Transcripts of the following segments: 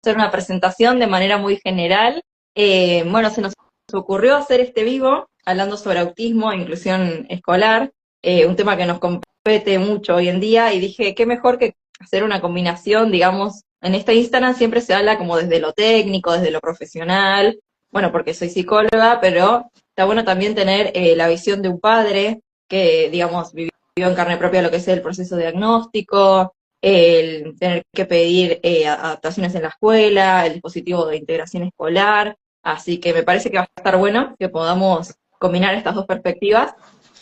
hacer una presentación de manera muy general. Bueno, se nos ocurrió hacer este vivo hablando sobre autismo e inclusión escolar, un tema que nos compete mucho hoy en día, y dije, qué mejor que hacer una combinación, digamos, en este Instagram siempre se habla como desde lo técnico, desde lo profesional, bueno, porque soy psicóloga, pero está bueno también tener la visión de un padre que, digamos, vivió en carne propia lo que es el proceso diagnóstico, el tener que pedir adaptaciones en la escuela, el dispositivo de integración escolar, así que me parece que va a estar bueno que podamos combinar estas dos perspectivas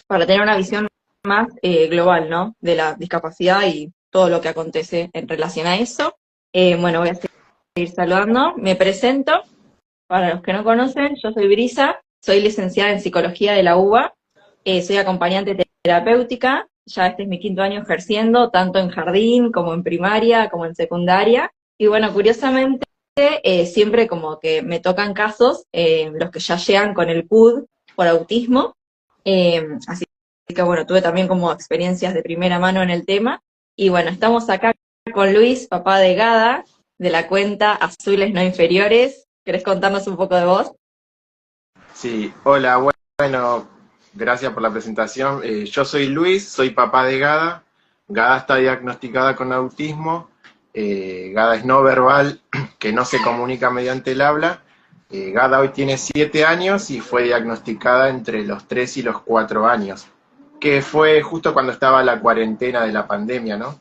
para tener una visión más global, ¿no? De la discapacidad y todo lo que acontece en relación a eso. Bueno, voy a seguir saludando. Me presento, para los que no conocen, yo soy Brisa, soy licenciada en Psicología de la UBA, soy acompañante terapéutica, ya este es mi 5.º año ejerciendo, tanto en jardín como en primaria, como en secundaria, y bueno, curiosamente, siempre como que me tocan casos, los que ya llegan con el PUD por autismo, así que bueno, tuve también como experiencias de primera mano en el tema, y bueno, estamos acá con Luis, papá de Gada, de la cuenta Azules No Inferiores. ¿Querés contarnos un poco de vos? Sí, hola, bueno, gracias por la presentación. Yo soy Luis, soy papá de Gada. Gada está diagnosticada con autismo. Gada es no verbal, que no se comunica mediante el habla. Gada hoy tiene 7 años y fue diagnosticada entre los 3 y los 4 años, que fue justo cuando estaba la cuarentena de la pandemia, ¿no?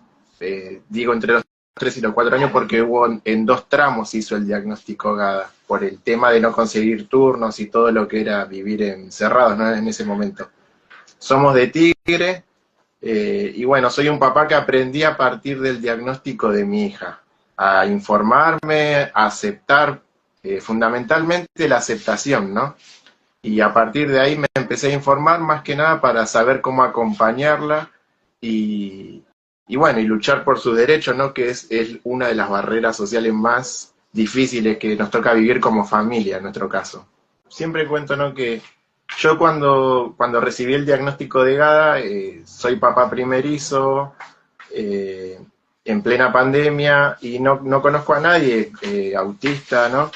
Digo entre los 3 y los 4 años porque hubo en 2 tramos hizo el diagnóstico Gada, por el tema de no conseguir turnos y todo lo que era vivir encerrados, ¿no? En ese momento. Somos de Tigre, y bueno, soy un papá que aprendí a partir del diagnóstico de mi hija, a informarme, a aceptar, fundamentalmente la aceptación, ¿no? Y a partir de ahí me empecé a informar más que nada para saber cómo acompañarla y, y bueno, y luchar por sus derechos, ¿no? Que es una de las barreras sociales más difíciles que nos toca vivir como familia, en nuestro caso. Siempre cuento, ¿no? Que yo cuando recibí el diagnóstico de GADA, soy papá primerizo, eh, en plena pandemia, y no conozco a nadie autista, ¿no?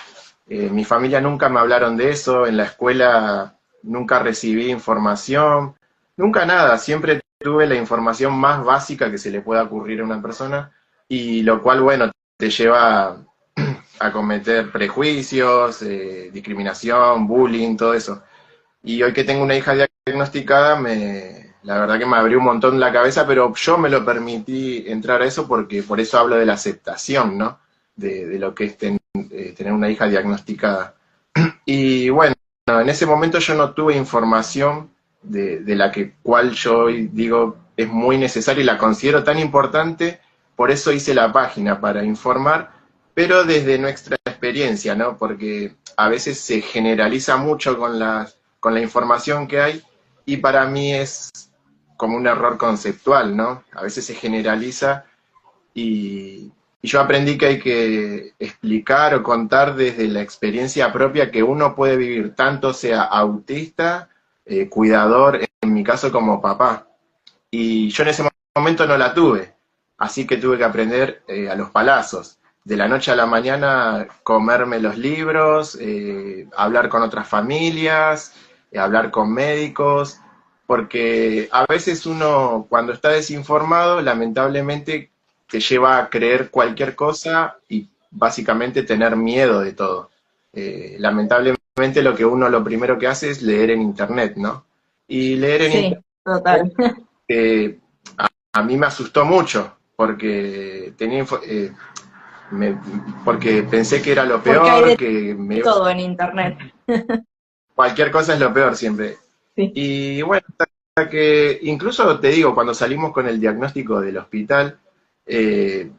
Mi familia nunca me hablaron de eso, en la escuela nunca recibí información, nunca nada, siempre tuve la información más básica que se le pueda ocurrir a una persona, y lo cual, bueno, te lleva a cometer prejuicios, discriminación, bullying, todo eso. Y hoy que tengo una hija diagnosticada, la verdad que me abrió un montón la cabeza, pero yo me lo permití entrar a eso porque por eso hablo de la aceptación, ¿no? De lo que es tener una hija diagnosticada. Y bueno, en ese momento yo no tuve información de la cual yo hoy digo es muy necesaria y la considero tan importante, por eso hice la página, para informar, pero desde nuestra experiencia, ¿no? Porque a veces se generaliza mucho con la información que hay, y para mí es como un error conceptual, ¿no? A veces se generaliza y yo aprendí que hay que explicar o contar desde la experiencia propia que uno puede vivir, tanto sea autista, cuidador, en mi caso como papá. Y yo en ese momento no la tuve, así que tuve que aprender a los palazos. De la noche a la mañana comerme los libros, hablar con otras familias, hablar con médicos, porque a veces uno cuando está desinformado, lamentablemente te lleva a creer cualquier cosa y básicamente tener miedo de todo. Lamentablemente lo primero que hace es leer en internet, ¿no? Y leer en Sí, total. internet eh, a mí me asustó mucho, porque me- porque pensé que era lo Porque hay peor, de que todo en internet. cualquier cosa es lo peor siempre. Sí. Y bueno, hasta que incluso te digo, cuando salimos con el diagnóstico del hospital, eh,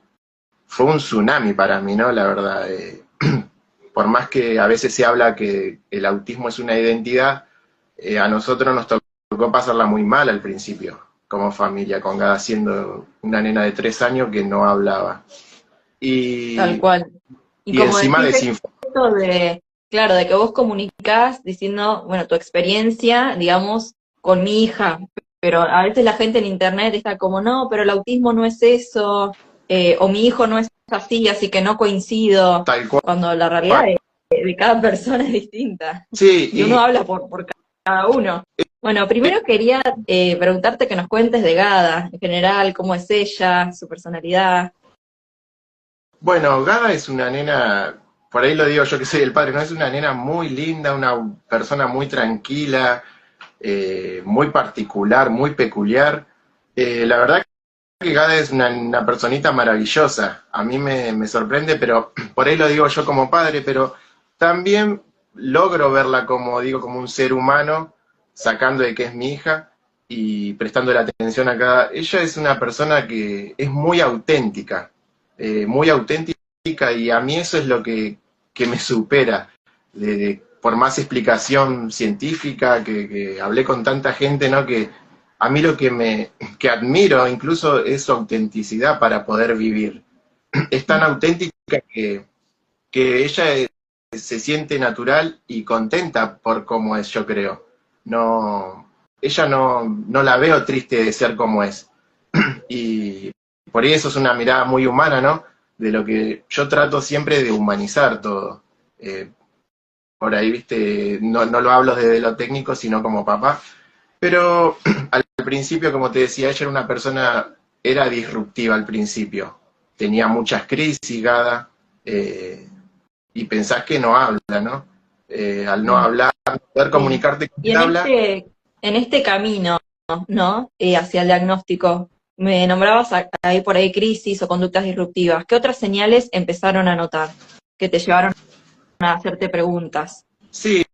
fue un tsunami para mí, ¿no? La verdad, por más que a veces se habla que el autismo es una identidad, a nosotros nos tocó pasarla muy mal al principio, como familia, con Gada siendo una nena de 3 años que no hablaba. Tal Y, cual. Y y como encima decís desinformó. esto de, claro, de que vos comunicás diciendo, bueno, tu experiencia, digamos, con mi hija, pero a veces la gente en internet está como, no, pero el autismo no es eso, o mi hijo no es así que no coincido, tal cual. cuando la realidad de cada persona es distinta. Sí, Y uno habla por cada uno. Bueno, primero quería preguntarte que nos cuentes de Gada, en general, cómo es ella, su personalidad. bueno, Gada es una nena, por ahí lo digo yo que soy el padre, ¿no? Es una nena muy linda, una persona muy tranquila, muy particular, muy peculiar. La verdad que Gada es una personita maravillosa. A mí me sorprende, pero por ahí lo digo yo como padre, pero también logro verla como, digo, como un ser humano, sacando de que es mi hija y prestando la atención a cada... Ella es una persona que es muy auténtica y a mí eso es lo que me supera. Por más explicación científica, que hablé con tanta gente, ¿no? Que a mí lo que admiro incluso es su autenticidad para poder vivir. Es tan auténtica que ella se siente natural y contenta por cómo es, yo creo. No, ella no la veo triste de ser como es. Y por eso es una mirada muy humana, ¿no? De lo que yo trato siempre de humanizar todo. Eh, por ahí, viste, no lo hablo desde lo técnico, sino como papá. Pero al principio, como te decía, ella era una persona, era disruptiva al principio. Tenía muchas crisis, Gada, y pensás que no habla, ¿no? Al no Mm, hablar, no poder sí. comunicarte con Y el habla, en este camino, ¿no? Hacia el diagnóstico, me nombrabas ahí por ahí crisis o conductas disruptivas. ¿Qué otras señales empezaron a notar que te llevaron a hacerte preguntas? sí,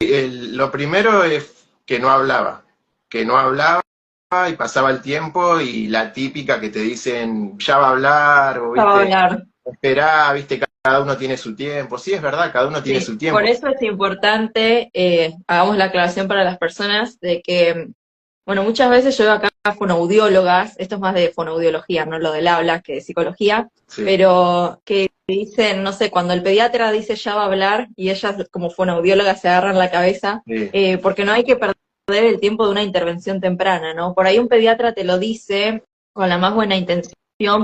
lo primero es que no hablaba y pasaba el tiempo y la típica que te dicen, ya va a hablar, o Estaba a viste, hablar. esperá, viste, cada uno tiene su tiempo. Sí, es verdad, cada uno tiene Sí, su por tiempo. eso es importante, hagamos la aclaración para las personas de que, bueno, muchas veces yo veo acá fonoaudiólogas, esto es más de fonoaudiología, no lo del habla, que de psicología, Sí, pero que dicen, no sé, cuando el pediatra dice ya va a hablar y ellas como fonoaudiólogas se agarran la cabeza, sí, porque no hay que perder el tiempo de una intervención temprana, ¿no? Por ahí un pediatra te lo dice con la más buena intención,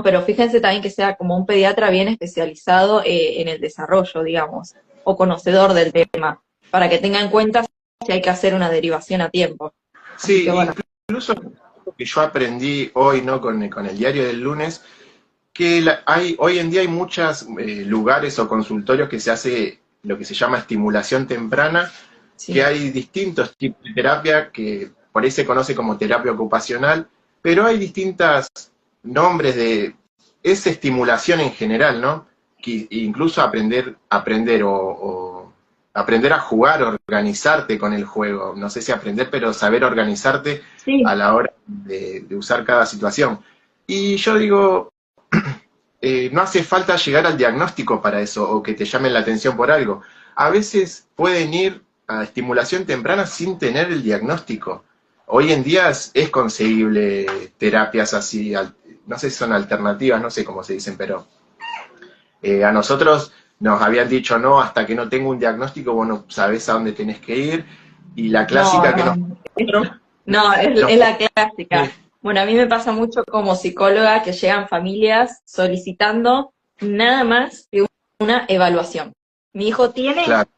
pero fíjense también que sea como un pediatra bien especializado en el desarrollo, digamos, o conocedor del tema, para que tenga en cuenta si hay que hacer una derivación a tiempo. Así que sí, bueno, incluso que yo aprendí hoy, ¿no? Con el diario del lunes, que hoy en día hay muchos lugares o consultorios que se hace lo que se llama estimulación temprana, que sí, hay distintos tipos de terapia que por ahí se conoce como terapia ocupacional, pero hay distintos nombres de esa estimulación en general, ¿no? Que incluso aprender o aprender a jugar, organizarte con el juego. No sé si aprender, pero saber organizarte a sí, la hora de usar cada situación. Y yo digo, no hace falta llegar al diagnóstico para eso o que te llamen la atención por algo. A veces pueden ir a estimulación temprana sin tener el diagnóstico. Hoy en día es conseguible terapias así, no sé si son alternativas, no sé cómo se dicen, pero a nosotros nos habían dicho no, hasta que no tengo un diagnóstico, vos no sabés a dónde tenés que ir. Y la no, clásica que nos... no, no, nos es la clásica. Bueno, a mí me pasa mucho como psicóloga que llegan familias solicitando nada más que una evaluación. Mi hijo tiene claro,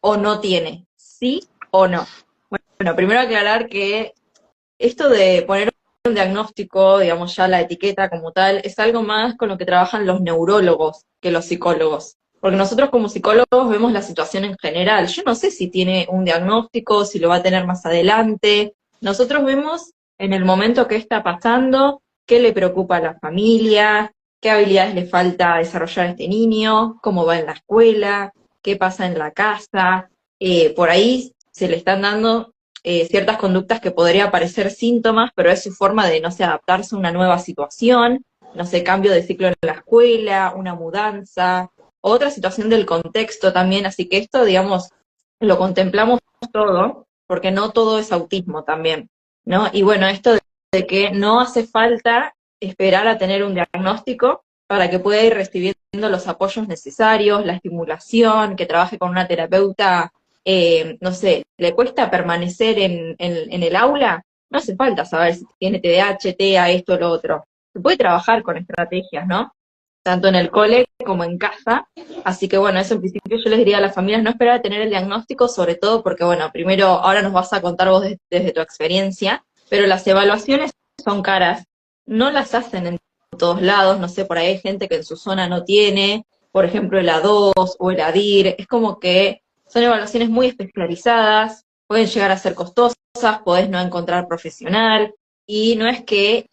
o no tiene, sí o no. Bueno, primero aclarar que esto de poner un diagnóstico, digamos ya la etiqueta como tal, es algo más con lo que trabajan los neurólogos que los psicólogos. Porque nosotros como psicólogos vemos la situación en general. Yo no sé si tiene un diagnóstico, si lo va a tener más adelante. Nosotros vemos en el momento que está pasando, qué le preocupa a la familia, qué habilidades le falta desarrollar a este niño, cómo va en la escuela, qué pasa en la casa. Por ahí se le están dando ciertas conductas que podría parecer síntomas, pero es su forma de, no sé, adaptarse a una nueva situación, no sé, cambio de ciclo en la escuela, una mudanza, otra situación del contexto también, así que esto, digamos, lo contemplamos todo, porque no todo es autismo también, ¿no? Y bueno, esto de que no hace falta esperar a tener un diagnóstico para que pueda ir recibiendo los apoyos necesarios, la estimulación, que trabaje con una terapeuta no sé, le cuesta permanecer en el aula, no hace falta saber si tiene TDAH, TEA, esto o lo otro. Se puede trabajar con estrategias, ¿no? tanto en el cole como en casa. Así que bueno, eso en principio yo les diría a las familias, no esperar a tener el diagnóstico, sobre todo porque bueno, primero ahora nos vas a contar vos desde tu experiencia, pero las evaluaciones son caras, no las hacen en todos lados, no sé, por ahí hay gente que en su zona no tiene, por ejemplo el A2 o el ADIR, es como que son evaluaciones muy especializadas, pueden llegar a ser costosas, podés no encontrar profesional, y no es que,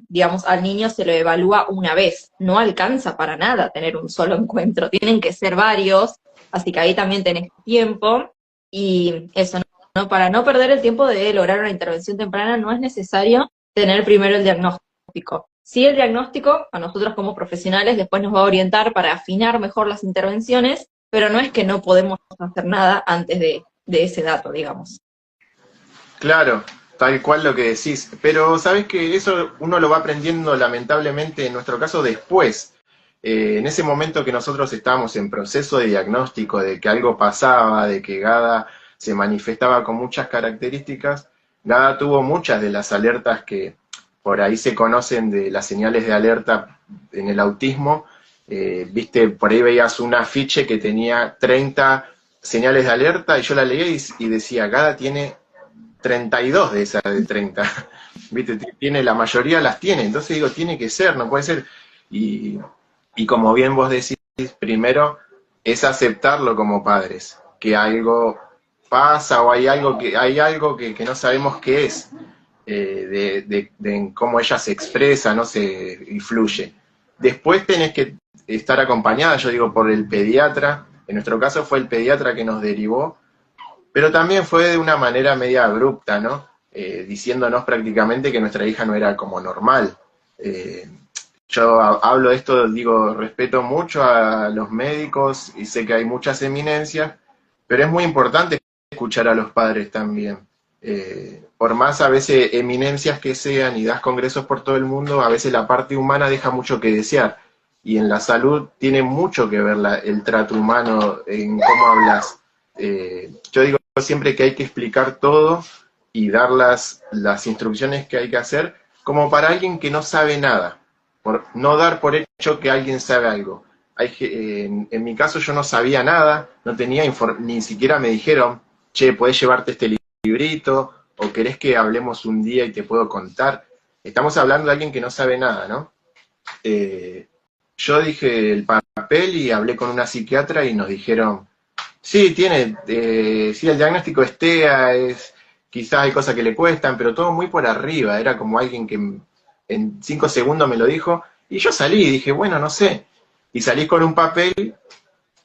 digamos, al niño se lo evalúa una vez, no alcanza para nada tener un solo encuentro, tienen que ser varios, así que ahí también tenés tiempo, y eso, ¿no? Para no perder el tiempo de lograr una intervención temprana no es necesario tener primero el diagnóstico. Sí, el diagnóstico a nosotros como profesionales después nos va a orientar para afinar mejor las intervenciones, pero no es que no podemos hacer nada antes de ese dato, digamos. Claro, tal cual lo que decís. Pero sabes que eso uno lo va aprendiendo lamentablemente, en nuestro caso, después. En ese momento que nosotros estábamos en proceso de diagnóstico, de que algo pasaba, de que Gada se manifestaba con muchas características, Gada tuvo muchas de las alertas que por ahí se conocen de las señales de alerta en el autismo. Viste, por ahí veías un afiche que tenía 30 señales de alerta y yo la leía y decía, Gada tiene 32 de esas de 30. ¿Viste? Tiene, la mayoría las tiene, entonces digo, tiene que ser, no puede ser. Y, y como bien vos decís, primero es aceptarlo como padres, que algo pasa o hay algo que no sabemos qué es, de cómo ella se expresa, no se influye. Después tenés que estar acompañada, yo digo, por el pediatra. En nuestro caso fue el pediatra que nos derivó, pero también fue de una manera media abrupta, ¿no? Diciéndonos prácticamente que nuestra hija no era como normal. Eh, yo hablo de esto, digo, respeto mucho a los médicos y sé que hay muchas eminencias, pero es muy importante escuchar a los padres también. Por más a veces eminencias que sean y das congresos por todo el mundo, a veces la parte humana deja mucho que desear. Y en la salud tiene mucho que ver el trato humano, en cómo hablas. Yo digo siempre que hay que explicar todo y dar las instrucciones que hay que hacer, como para alguien que no sabe nada, por no dar por hecho que alguien sabe algo. En mi caso yo no sabía nada, no tenía ni siquiera me dijeron, che, podés llevarte este librito, o querés que hablemos un día y te puedo contar. Estamos hablando de alguien que no sabe nada, ¿no? Yo dije el papel y hablé con una psiquiatra y nos dijeron, sí, sí, el diagnóstico es TEA, quizás hay cosas que le cuestan, pero todo muy por arriba, era como alguien que en 5 segundos me lo dijo, y yo salí y dije, bueno, no sé, y salí con un papel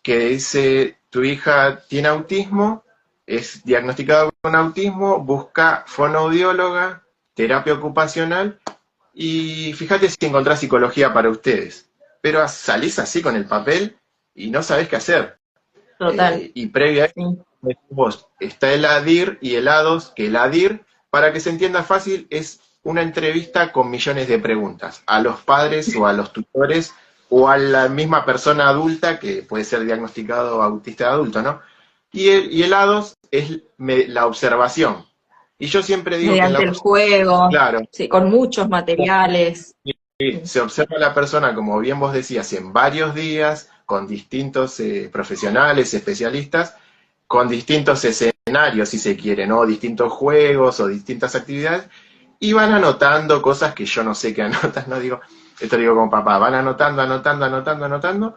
que dice, tu hija tiene autismo, es diagnosticada con autismo, busca fonoaudióloga, terapia ocupacional, y fíjate si encontrás psicología para ustedes. Pero salís así con el papel y no sabés qué hacer. Total. Y previo a Sí. vos, está el ADIR y el A2, que el ADIR, para que se entienda fácil, es una entrevista con millones de preguntas a los padres o a los tutores o a la misma persona adulta que puede ser diagnosticado autista de adulto, ¿no? Y el A2 es la observación. Y yo siempre digo que en la Mediante el juego, claro, sí, con muchos materiales. se observa a la persona, como bien vos decías, en varios días, con distintos profesionales, especialistas, con distintos escenarios, si se quiere, ¿no? Distintos juegos o distintas actividades, y van anotando cosas que yo no sé qué anotan, no digo, esto digo como papá, van anotando, anotando, anotando, anotando,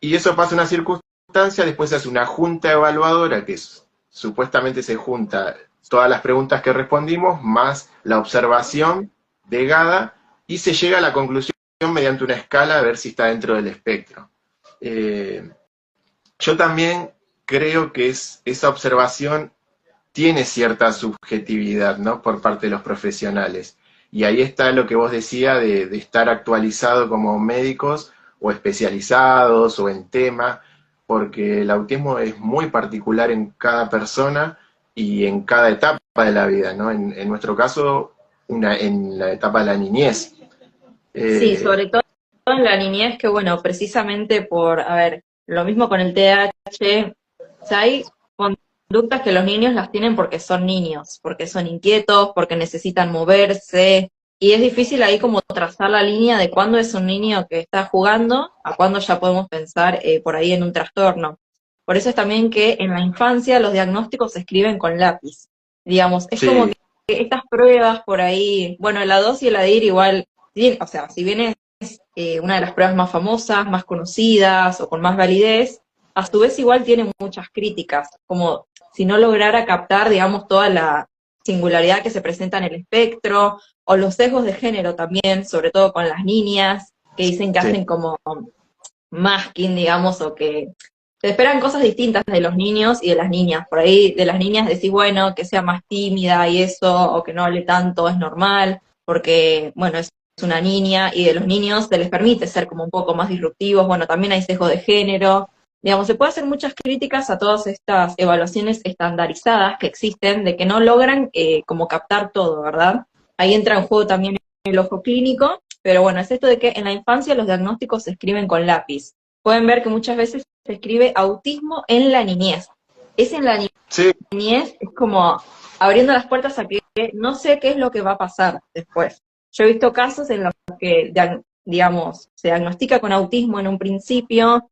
y eso pasa una circunstancia, después se hace una junta evaluadora que supuestamente se junta todas las preguntas que respondimos, más la observación de Gada, y se llega a la conclusión mediante una escala a ver si está dentro del espectro. Yo también creo que esa observación tiene cierta subjetividad, ¿no? Por parte de los profesionales. Y ahí está lo que vos decías de estar actualizado como médicos o especializados o en tema, porque el autismo es muy particular en cada persona y en cada etapa de la vida, ¿no? En nuestro caso, en la etapa de la niñez. Sí, Eh, sobre todo en la niñez, que bueno, precisamente por, a ver, lo mismo con el TDAH, o sea, hay conductas que los niños las tienen porque son niños, porque son inquietos, porque necesitan moverse, y es difícil ahí como trazar la línea de cuándo es un niño que está jugando a cuándo ya podemos pensar por ahí en un trastorno. Por eso es también que en la infancia los diagnósticos se escriben con lápiz. Digamos, es como Sí, que estas pruebas por ahí, bueno, la DOS y el ADIR igual, o sea, si bien es una de las pruebas más famosas, más conocidas o con más validez, a su vez igual tiene muchas críticas, como si no lograra captar, digamos, toda la singularidad que se presenta en el espectro, o los sesgos de género también, sobre todo con las niñas, que dicen que sí, hacen como masking, digamos, o que se esperan cosas distintas de los niños y de las niñas. Por ahí de las niñas decís, bueno, que sea más tímida y eso, o que no hable tanto, es normal, porque, bueno, es una niña, y de los niños se les permite ser como un poco más disruptivos, bueno, también hay sesgo de género. Digamos, se puede hacer muchas críticas a todas estas evaluaciones estandarizadas que existen, de que no logran como captar todo, ¿verdad? Ahí entra en juego también el ojo clínico, pero bueno, es esto de que en la infancia los diagnósticos se escriben con lápiz. Pueden ver que muchas veces se escribe autismo en la niñez. Es en la sí, niñez, es como abriendo las puertas a que no sé qué es lo que va a pasar después. Yo he visto casos en los que, digamos, se diagnostica con autismo en un principio,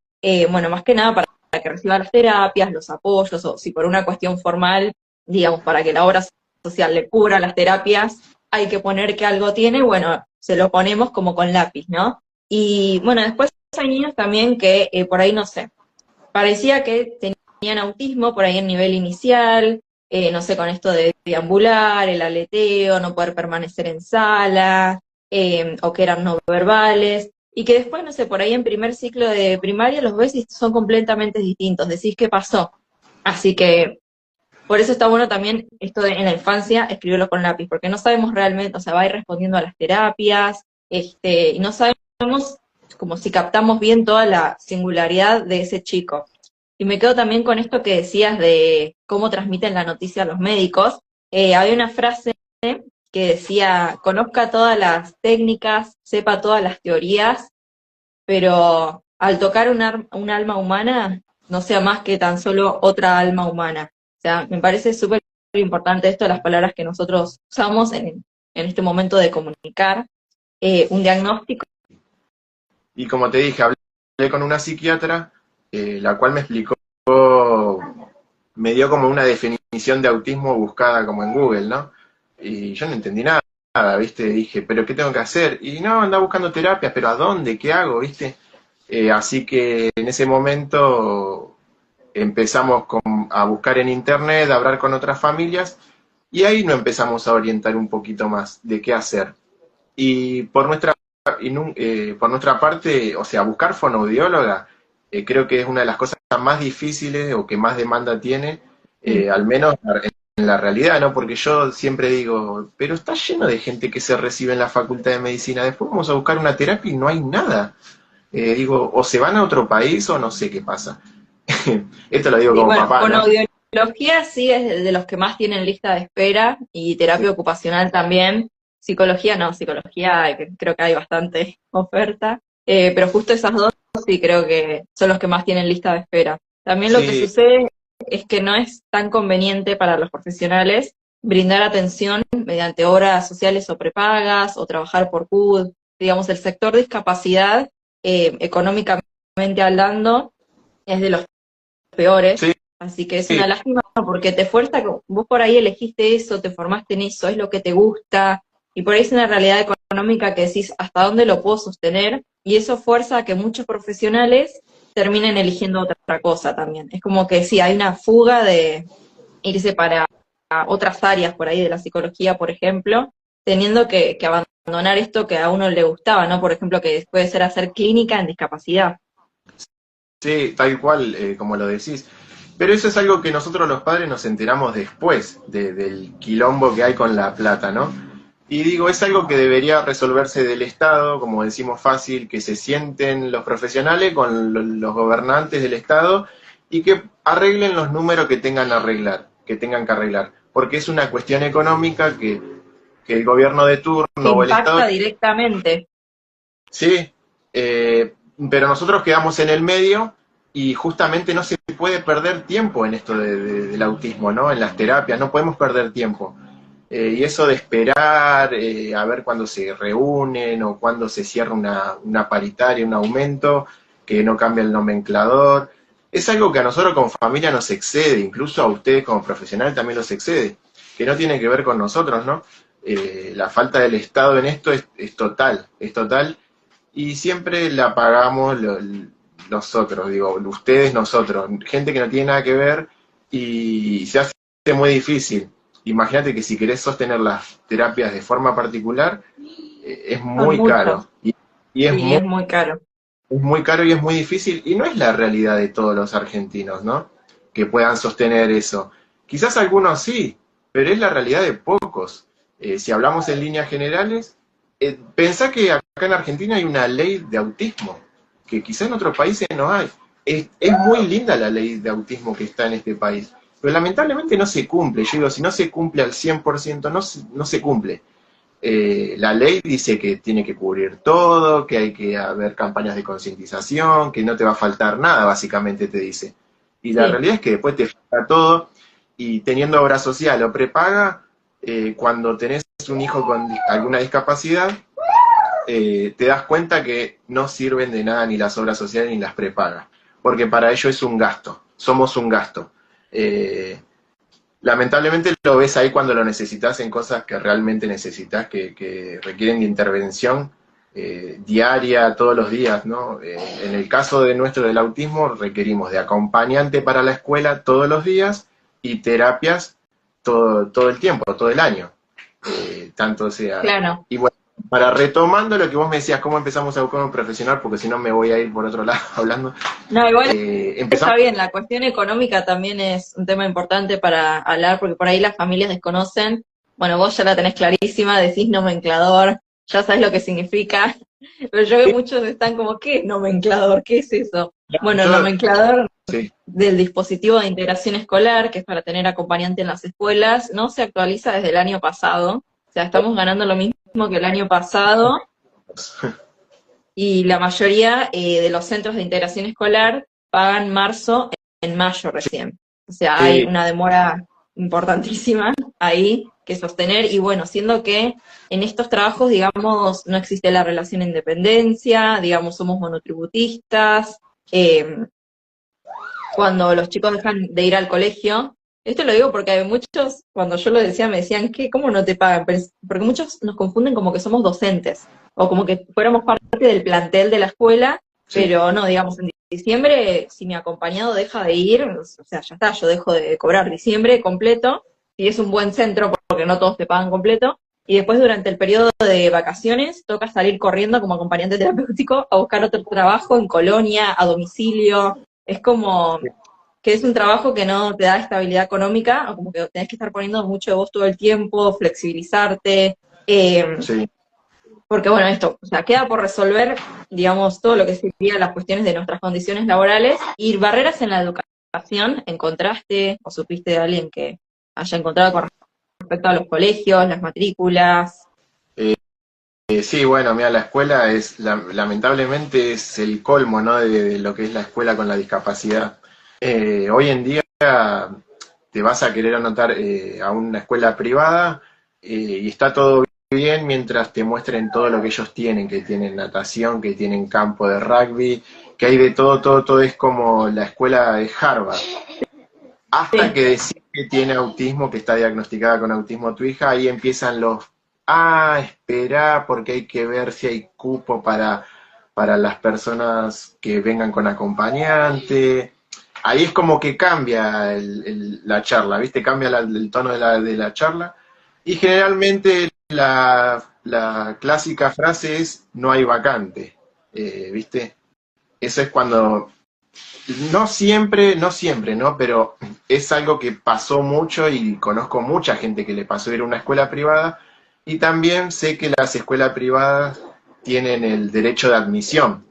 bueno, más que nada para que reciba las terapias, los apoyos, o si por una cuestión formal, digamos, para que la obra social le cubra las terapias, hay que poner que algo tiene, bueno, se lo ponemos como con lápiz, ¿no? Y bueno, después hay niños también que por ahí no sé, parecía que tenían autismo por ahí en nivel inicial, no sé, con esto de deambular, el aleteo, no poder permanecer en sala, o que eran no verbales, y que después, no sé, por ahí en primer ciclo de primaria los ves y son completamente distintos, decís qué pasó. Así que por eso está bueno también esto de en la infancia escribirlo con lápiz, porque no sabemos realmente, o sea, va a ir respondiendo a las terapias, y no sabemos como si captamos bien toda la singularidad de ese chico. Y me quedo también con esto que decías de cómo transmiten la noticia a los médicos. Había una frase que decía, conozca todas las técnicas, sepa todas las teorías, pero al tocar un alma humana, no sea más que tan solo otra alma humana. O sea, me parece súper importante esto de las palabras que nosotros usamos en este momento de comunicar un diagnóstico. y como te dije, hablé con una psiquiatra, la cual me explicó, me dio como una definición de autismo buscada como en Google, ¿no? Y yo no entendí nada, ¿viste? Dije, ¿pero qué tengo que hacer? Y no, andaba buscando terapias, ¿pero a dónde? ¿Qué hago? ¿Viste? Así que en ese momento empezamos a buscar en internet, a hablar con otras familias, y ahí nos empezamos a orientar un poquito más de qué hacer. Y por nuestra parte, o sea, buscar fonoaudióloga, creo que es una de las cosas más difíciles o que más demanda tiene, al menos en la realidad, ¿no? Porque yo siempre digo, pero está lleno de gente que se recibe en la Facultad de Medicina, después vamos a buscar una terapia y no hay nada. Digo, o se van a otro país o no sé qué pasa. Esto lo digo Sí, como bueno, papá, con ¿no? audiología sí es de los que más tienen lista de espera, y terapia ocupacional también. Psicología no, psicología creo que hay bastante oferta, pero justo esas dos sí creo que son los que más tienen lista de espera. También lo que Sí, sucede es que no es tan conveniente para los profesionales brindar atención mediante obras sociales o prepagas o trabajar por CUD. Digamos, el sector discapacidad, económicamente hablando, es de los peores, sí, así que es una lástima porque te fuerza, vos por ahí elegiste eso, te formaste en eso, es lo que te gusta, y por ahí es una realidad económica que decís hasta dónde lo puedo sostener, y eso fuerza a que muchos profesionales terminen eligiendo otra cosa también. Es como que sí, hay una fuga de irse para otras áreas por ahí de la psicología, por ejemplo, teniendo que abandonar esto que a uno le gustaba, ¿no? Por ejemplo, que puede ser hacer clínica en discapacidad. sí, tal cual, como lo decís. Pero eso es algo que nosotros los padres nos enteramos después del quilombo que hay con la plata, ¿no? Y digo, es algo que debería resolverse del Estado, como decimos fácil, que se sienten los profesionales con los gobernantes del Estado y que arreglen los números que tengan, que tengan que arreglar. Porque es una cuestión económica que el gobierno de Que turno o el Estado. impacta directamente. Sí, pero nosotros quedamos en el medio y justamente no se puede perder tiempo en esto del autismo, ¿no? En las terapias, no podemos perder tiempo. Y eso de esperar a ver cuándo se reúnen o cuándo se cierra una paritaria, un aumento, que no cambia el nomenclador, es algo que a nosotros como familia nos excede, incluso a ustedes como profesional también los excede, que no tiene que ver con nosotros, ¿no? La falta del Estado en esto es total, y siempre la pagamos nosotros, digo, ustedes, nosotros, gente que no tiene nada que ver y se hace muy difícil. Imagínate que si querés sostener las terapias de forma particular, es Son muy muchos, caro. Y sí, es muy caro. es muy caro y es muy difícil, y no es la realidad de todos los argentinos, ¿no? Que puedan sostener eso. Quizás algunos sí, pero es la realidad de pocos. Si hablamos en líneas generales, pensá que acá en Argentina hay una ley de autismo, que quizás en otros países no hay. Es muy linda la ley de autismo que está en este país, pero lamentablemente no se cumple. Yo digo, si no se cumple al 100%, no se cumple. La ley dice que tiene que cubrir todo, que hay que haber campañas de concientización, que no te va a faltar nada, básicamente te dice. Y la Sí, realidad es que después te falta todo, y teniendo obra social o prepaga, cuando tenés un hijo con alguna discapacidad, te das cuenta que no sirven de nada ni las obras sociales ni las prepagas, porque para ello es un gasto, somos un gasto. Eh, Lamentablemente lo ves ahí cuando lo necesitas en cosas que realmente necesitas, que requieren de intervención diaria, todos los días, ¿no? En el caso de nuestro del autismo, requerimos de acompañante para la escuela todos los días y terapias todo el tiempo, todo el año. Tanto sea. claro. Y bueno, para retomando lo que vos me decías, cómo empezamos a buscar un profesional, porque si no me voy a ir por otro lado hablando. No, igual Empezamos. está bien, la cuestión económica también es un tema importante para hablar, porque por ahí las familias desconocen. Bueno, vos ya la tenés clarísima, decís nomenclador, ya sabés lo que significa, pero yo veo muchos están como, ¿qué es nomenclador? ¿Qué es eso? Bueno, Yo, nomenclador sí, del dispositivo de integración escolar, que es para tener acompañante en las escuelas, no se actualiza desde el año pasado. O sea, estamos ganando lo mismo que el año pasado y la mayoría de los centros de integración escolar pagan marzo en mayo recién. O sea, hay sí, una demora importantísima ahí que sostener y bueno, siendo que en estos trabajos, digamos, no existe la relación en dependencia, digamos, somos monotributistas, eh, cuando los chicos dejan de ir al colegio. Esto lo digo porque hay muchos, cuando yo lo decía, me decían, ¿qué? ¿Cómo no te pagan? Porque muchos nos confunden como que somos docentes, o como que fuéramos parte del plantel de la escuela, sí. pero no, digamos, en diciembre, si mi acompañado deja de ir, o sea, ya está, yo dejo de cobrar diciembre completo, y es un buen centro porque no todos te pagan completo, y después durante el periodo de vacaciones toca salir corriendo como acompañante terapéutico a buscar otro trabajo en colonia, a domicilio, es como que es un trabajo que no te da estabilidad económica, o como que tenés que estar poniendo mucho de vos todo el tiempo, flexibilizarte, Sí. porque bueno, esto, o sea, queda por resolver, digamos, todo lo que sería las cuestiones de nuestras condiciones laborales y barreras en la educación. ¿Encontraste o supiste de alguien que haya encontrado con respecto a los colegios, las matrículas? Sí, bueno, mira, la escuela lamentablemente es el colmo, ¿no? De lo que es la escuela con la discapacidad. Hoy en día te vas a querer anotar a una escuela privada y está todo bien mientras te muestren todo lo que ellos tienen, que tienen natación, que tienen campo de rugby, que hay de todo es como la escuela de Harvard. Hasta Sí, que decís que tiene autismo, que está diagnosticada con autismo tu hija, ahí empiezan espera, porque hay que ver si hay cupo para las personas que vengan con acompañante. Ahí es como que cambia la charla, ¿viste? Cambia el tono de la charla. Y generalmente la clásica frase es, no hay vacante, ¿viste? Eso es cuando no siempre, ¿no? Pero es algo que pasó mucho y conozco mucha gente que le pasó ir a una escuela privada, y también sé que las escuelas privadas tienen el derecho de admisión,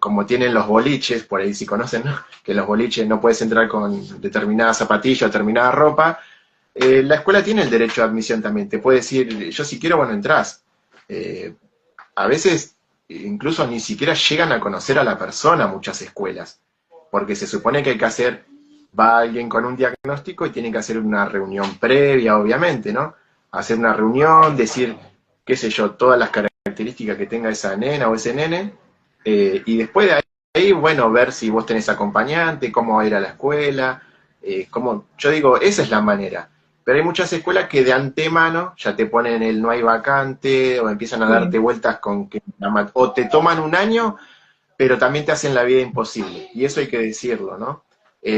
como tienen los boliches, por ahí si conocen, ¿no? Que los boliches no puedes entrar con determinada zapatilla o determinada ropa. La escuela tiene el derecho de admisión también, te puede decir, yo si quiero, bueno, entrás. Eh, a veces incluso ni siquiera llegan a conocer a la persona muchas escuelas, porque se supone que hay que va alguien con un diagnóstico y tiene que hacer una reunión previa, obviamente, ¿no? hacer una reunión, decir, qué sé yo, todas las características que tenga esa nena o ese nene, y después de ahí, bueno, ver si vos tenés acompañante, cómo va a ir a la escuela, yo digo, esa es la manera. Pero hay muchas escuelas que de antemano ya te ponen el no hay vacante, o empiezan a darte Sí. vueltas con que, o te toman un año, pero también te hacen la vida imposible. Y eso hay que decirlo, ¿no?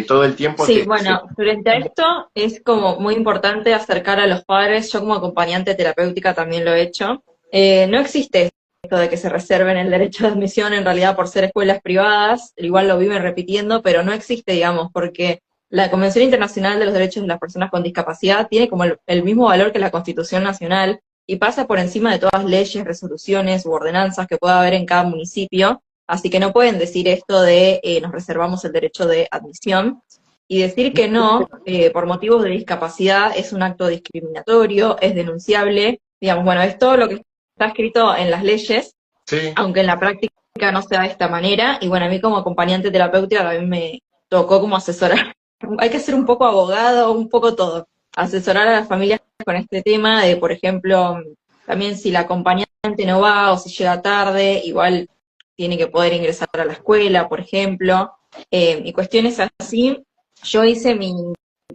Todo el tiempo Sí, se... bueno, frente a esto es como muy importante acercar a los padres, yo como acompañante terapéutica también lo he hecho. No existe esto de que se reserven el derecho de admisión en realidad por ser escuelas privadas, igual lo viven repitiendo, pero no existe, digamos, porque la Convención Internacional de los Derechos de las Personas con Discapacidad tiene como el mismo valor que la Constitución Nacional y pasa por encima de todas leyes, resoluciones u ordenanzas que pueda haber en cada municipio, así que no pueden decir esto de nos reservamos el derecho de admisión. Y decir que no, por motivos de discapacidad, es un acto discriminatorio, es denunciable. Digamos, bueno, es todo lo que está escrito en las leyes, Sí, aunque en la práctica no sea de esta manera. Y bueno, a mí como acompañante terapéutica también me tocó como asesorar. Hay que ser un poco abogado, un poco todo. Asesorar a las familias con este tema de, por ejemplo, también si la acompañante no va o si llega tarde, igual tiene que poder ingresar a la escuela, por ejemplo. Y cuestiones así. Yo hice mi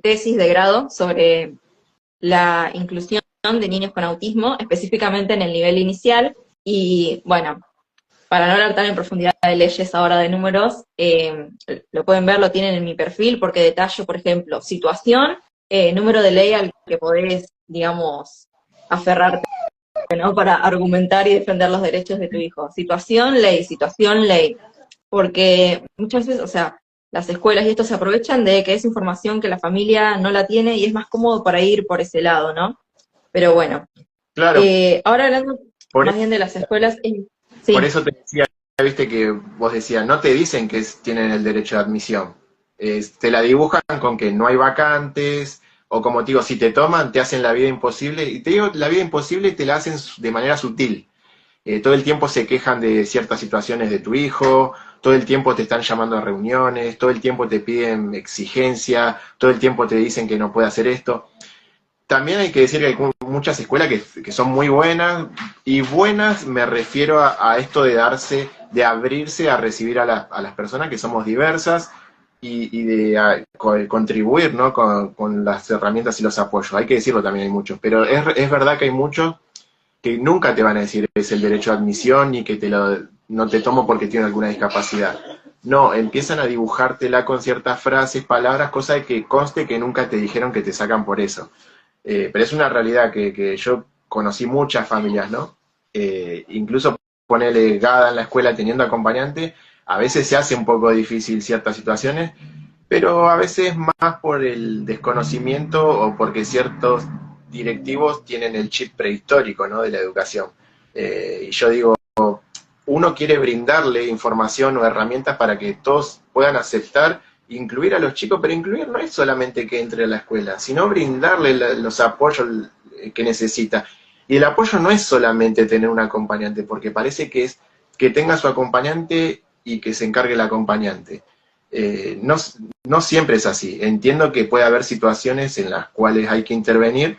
tesis de grado sobre la inclusión de niños con autismo, específicamente en el nivel inicial, y bueno, para no hablar tan en profundidad de leyes ahora de números, lo pueden ver, lo tienen en mi perfil, porque detallo, por ejemplo, situación, número de ley al que podés, digamos, aferrarte, ¿no? Para argumentar y defender los derechos de tu hijo. Situación, ley. Porque muchas veces, o sea, las escuelas y esto se aprovechan de que es información que la familia no la tiene y es más cómodo para ir por ese lado, ¿no? Pero bueno, claro, ahora hablando por, más bien de las escuelas, por sí, eso te decía, viste que vos decías, no te dicen que tienen el derecho de admisión. Te la dibujan con que no hay vacantes, o como te digo, si te toman, te hacen la vida imposible. Y te digo, la vida imposible te la hacen de manera sutil. Todo el tiempo se quejan de ciertas situaciones de tu hijo, todo el tiempo te están llamando a reuniones, todo el tiempo te piden exigencia, todo el tiempo te dicen que no puede hacer esto. También hay que decir que hay muchas escuelas que son muy buenas, y buenas me refiero a esto de darse, de abrirse a recibir a las personas que somos diversas, y de contribuir, ¿no? Con las herramientas y los apoyos. Hay que decirlo también, hay muchos, pero es verdad que hay muchos que nunca te van a decir es el derecho a admisión ni que no te tomo porque tiene alguna discapacidad. No, empiezan a dibujártela con ciertas frases, palabras, cosa de que conste que nunca te dijeron que te sacan por eso. Pero es una realidad que yo conocí muchas familias, ¿no? Incluso ponerle Gada en la escuela teniendo acompañante, a veces se hace un poco difícil ciertas situaciones, pero a veces más por el desconocimiento o porque ciertos directivos tienen el chip prehistórico, ¿no? De la educación. Y yo digo, uno quiere brindarle información o herramientas para que todos puedan aceptar, incluir a los chicos, pero incluir no es solamente que entre a la escuela, sino brindarle los apoyos que necesita. Y el apoyo no es solamente tener un acompañante, porque parece que es que tenga su acompañante y que se encargue el acompañante. No, no siempre es así. Entiendo que puede haber situaciones en las cuales hay que intervenir,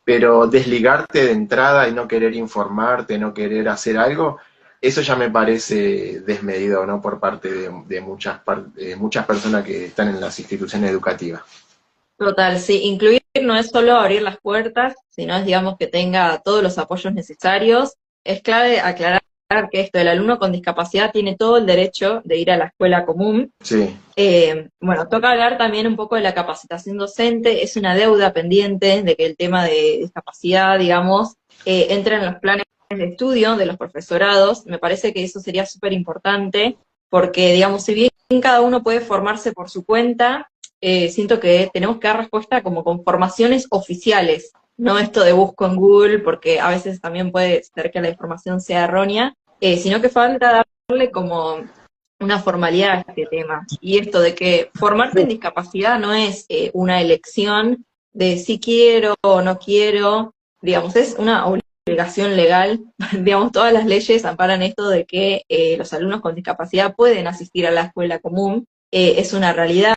pero desligarte de entrada y no querer informarte, no querer hacer algo, eso ya me parece desmedido, ¿no? Por parte de muchas personas que están en las instituciones educativas. total, sí, incluir no es solo abrir las puertas, sino es, digamos, que tenga todos los apoyos necesarios. Es clave aclarar que esto, el alumno con discapacidad tiene todo el derecho de ir a la escuela común. Sí, Bueno, toca hablar también un poco de la capacitación docente, es una deuda pendiente de que el tema de discapacidad, digamos, entre en los planes de estudio de los profesorados. Me parece que eso sería súper importante, porque, digamos, si bien cada uno puede formarse por su cuenta, siento que tenemos que dar respuesta como con formaciones oficiales, no esto de busco en Google, porque a veces también puede ser que la información sea errónea, sino que falta darle como una formalidad a este tema. Y esto de que formarte en discapacidad no es una elección de si quiero o no quiero, digamos, es una obligación legal. Digamos, todas las leyes amparan esto de que los alumnos con discapacidad pueden asistir a la escuela común, es una realidad.